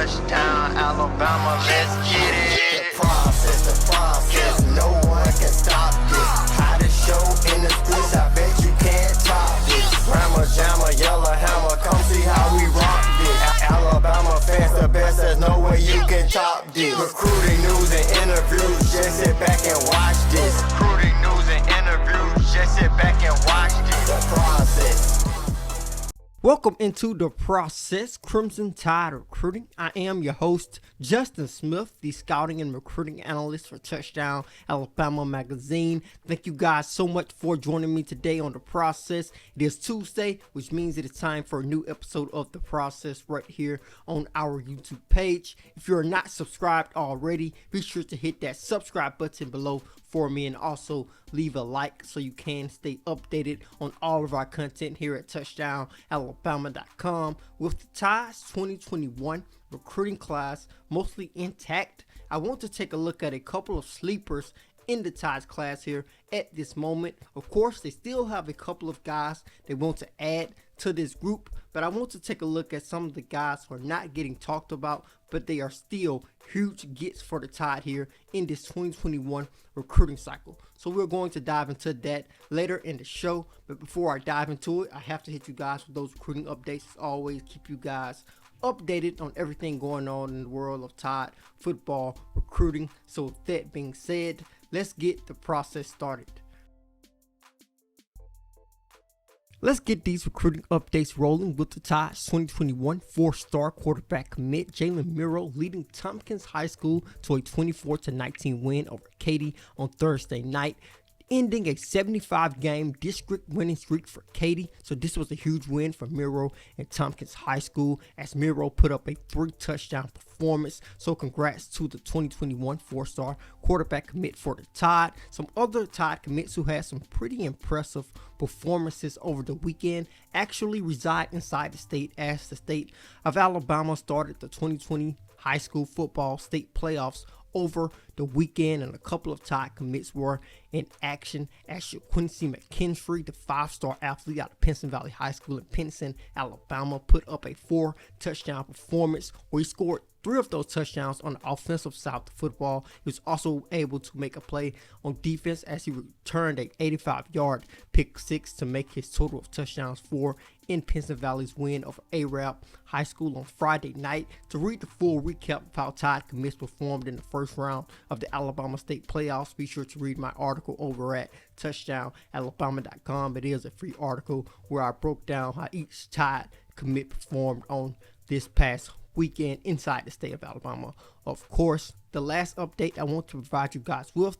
Touchdown, Alabama, let's get it. The process, no one can stop this. Hottest show in the streets, I bet you can't top this. Rammer, jammer, yellow hammer, come see how we rock this. Alabama fans the best, there's no way you can top this. Recruiting news and interviews, just sit back and watch this. Recruiting news and interviews, just sit back and watch this. The process. Welcome into The Process, Crimson Tide Recruiting. I am your host, Justin Smith, the scouting and recruiting analyst for Touchdown Alabama magazine. Thank you guys so much for joining me today on The Process. It is Tuesday, which means it is time for a new episode of The Process right here on our YouTube page. If you're not subscribed already, be sure to hit that subscribe button below for me and also leave a like so you can stay updated on all of our content here at touchdownalabama.com. With the Tide's 2021 recruiting class mostly intact, I want to take a look at a couple of sleepers in the Tide's class here at this moment. Of course, they still have a couple of guys they want to add to this group, but I want to take a look at some of the guys who are not getting talked about, but they are still huge gets for the Tide here in this 2021 recruiting cycle. So we're going to dive into that later in the show, but before I dive into it, I have to hit you guys with those recruiting updates. As always, keep you guys updated on everything going on in the world of Tide football recruiting. So with that being said, let's get the process started. Let's get these recruiting updates rolling with the Tide's 2021 four-star quarterback commit Jalen Miro leading Tompkins High School to a 24-19 win over Katy on Thursday night, ending a 75-game district winning streak for Katy. So this was a huge win for Miro and Tompkins High School as Miro put up a 3-touchdown performance. So congrats to the 2021 four-star quarterback commit for the Tide. Some other Tide commits who had some pretty impressive performances over the weekend actually reside inside the state, as the state of Alabama started the 2020 high school football state playoffs over the weekend, and a couple of Tide commits were in action as Quincy McKinstry, the 5-star athlete out of Pinson Valley High School in Pinson, Alabama, put up a 4-touchdown performance where he scored 3 of those touchdowns on the offensive side of the football. He was also able to make a play on defense as he returned a 85-yard pick six to make his total of touchdowns 4 in Pinson Valley's win over Arab High School on Friday night. To read the full recap of how Tide commits performed in the first round of the Alabama State playoffs, be sure to read my article over at touchdownalabama.com. It is a free article where I broke down how each Tide commit performed on this past weekend inside the state of Alabama. Of course, the last update I want to provide you guys with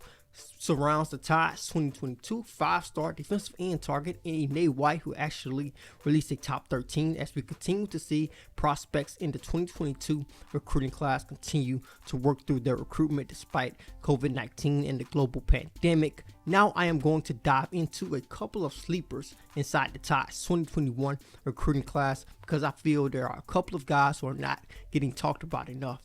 surrounds the Tide's 2022 5-star defensive end target Ine White, who actually released a top 13, as we continue to see prospects in the 2022 recruiting class continue to work through their recruitment despite COVID-19 and the global pandemic. Now I am going to dive into a couple of sleepers inside the Tide's 2021 recruiting class because I feel there are a couple of guys who are not getting talked about enough.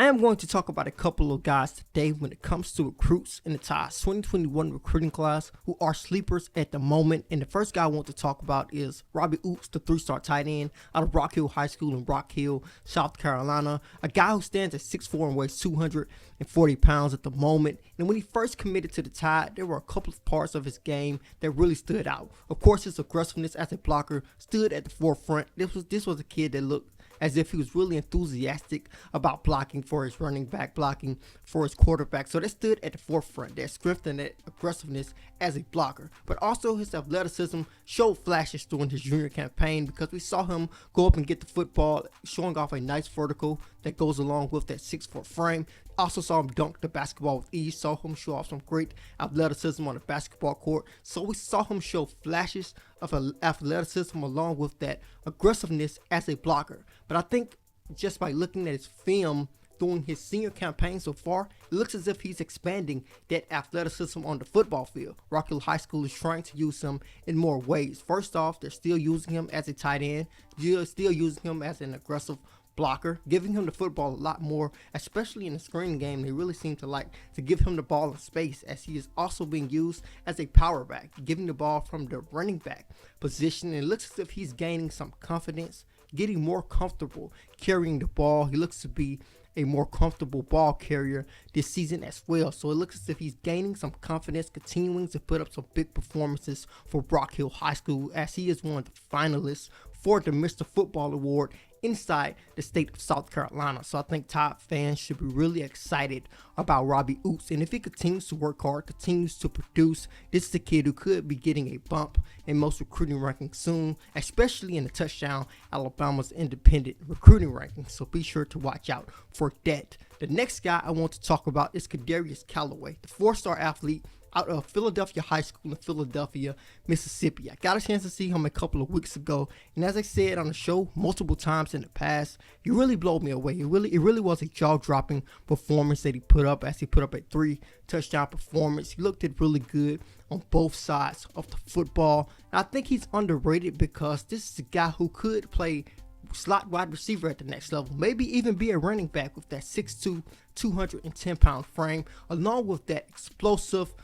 I am going to talk about a couple of guys today when it comes to recruits in the Tide's 2021 recruiting class who are sleepers at the moment. And the first guy I want to talk about is Robbie Oops, the 3-star tight end out of Rock Hill High School in Rock Hill, South Carolina. A guy who stands at 6'4" and weighs 240 pounds at the moment. And when he first committed to the Tide, there were a couple of parts of his game that really stood out. Of course, his aggressiveness as a blocker stood at the forefront. This was a kid that looked as if he was really enthusiastic about blocking for his running back, blocking for his quarterback. So that stood at the forefront, that strength and that aggressiveness as a blocker. But also his athleticism showed flashes during his junior campaign because we saw him go up and get the football, showing off a nice vertical that goes along with that 6'4" frame. Also saw him dunk the basketball with ease, saw him show off some great athleticism on the basketball court. So we saw him show flashes of athleticism along with that aggressiveness as a blocker. But I think just by looking at his film during his senior campaign so far, it looks as if he's expanding that athleticism on the football field. Rock Hill High School is trying to use him in more ways. First off, they're still using him as a tight end. They're still using him as an aggressive blocker, giving him the football a lot more, especially in the screen game. They really seem to like to give him the ball in space, as he is also being used as a power back, giving the ball from the running back position. And it looks as if he's gaining some confidence getting more comfortable carrying the ball. He looks to be a more comfortable ball carrier this season as well. So it looks as if he's gaining some confidence, continuing to put up some big performances for Rock Hill High School, as he is one of the finalists for the Mr. Football Award inside the state of South Carolina. So I think Tide fans should be really excited about Robbie Oots. And if he continues to work hard, continues to produce, this is a kid who could be getting a bump in most recruiting rankings soon, especially in the Touchdown Alabama's independent recruiting rankings. So be sure to watch out for that. The next guy I want to talk about is Cadarius Callaway, the 4-star athlete out of Philadelphia High School in Philadelphia, Mississippi. I got a chance to see him a couple of weeks ago, and as I said on the show multiple times in the past, he really blew me away. It really was a jaw-dropping performance that he put up, as he put up a 3-touchdown performance. He looked it really good on both sides of the football. And I think he's underrated because this is a guy who could play slot wide receiver at the next level, maybe even be a running back with that 6'2", 210-pound frame, along with that explosive,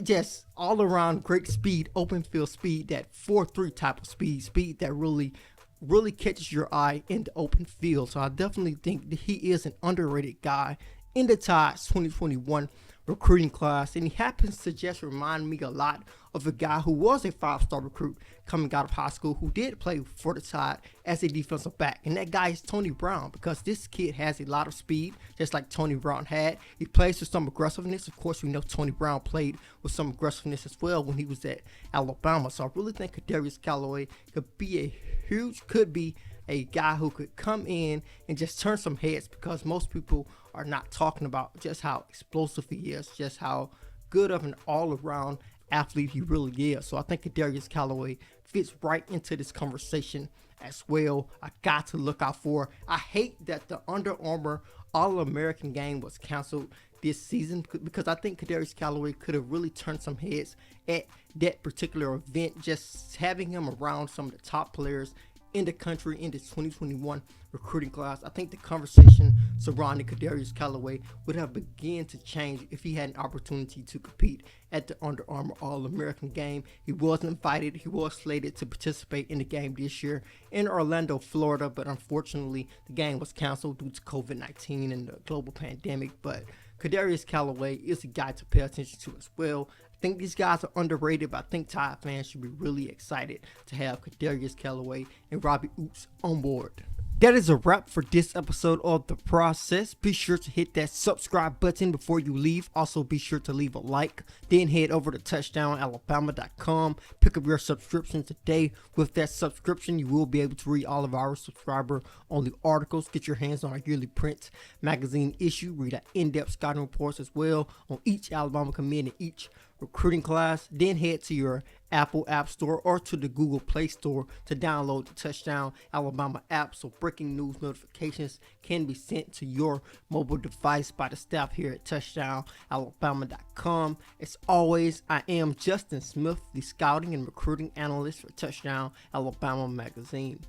just all around great speed, open field speed, that 4.3 type of speed that really catches your eye in the open field. So I definitely think that he is an underrated guy in the Tide's 2021 recruiting class, and he happens to just remind me a lot of a guy who was a 5-star recruit coming out of high school who did play for the Tide as a defensive back, and that guy is Tony Brown, because this kid has a lot of speed just like Tony Brown had. He plays with some aggressiveness. Of course, we know Tony Brown played with some aggressiveness as well when he was at Alabama. So I really think Cadarius Callaway could be a guy who could come in and just turn some heads, because most people are not talking about just how explosive he is, just how good of an all-around athlete he really is. So I think Cadarius Callaway fits right into this conversation as well. I got to look out for. I hate that the Under Armour All-American game was canceled this season, because I think Cadarius Callaway could have really turned some heads at that particular event. Just having him around some of the top players in the country in this 2021 recruiting class, I think the conversation surrounding Cadarius Callaway would have begun to change if he had an opportunity to compete at the Under Armour All-American game. He was invited. He was slated to participate in the game this year in Orlando, Florida, but unfortunately the game was canceled due to COVID-19 and the global pandemic. But Cadarius Callaway is a guy to pay attention to as well. I think these guys are underrated, but I think Tide fans should be really excited to have Cadarius Callaway and Robbie Oots on board. That is a wrap for this episode of The Process. Be sure to hit that subscribe button before you leave. Also, be sure to leave a like. Then head over to touchdownalabama.com. Pick up your subscription today. With that subscription, you will be able to read all of our subscriber-only articles. Get your hands on our yearly print magazine issue. Read our in-depth scouting reports as well on each Alabama commit and each recruiting class. Then head to your Apple App Store or to the Google Play Store to download the Touchdown Alabama app, so breaking news notifications can be sent to your mobile device by the staff here at touchdownalabama.com. As always, I am Justin Smith, the scouting and recruiting analyst for Touchdown Alabama magazine.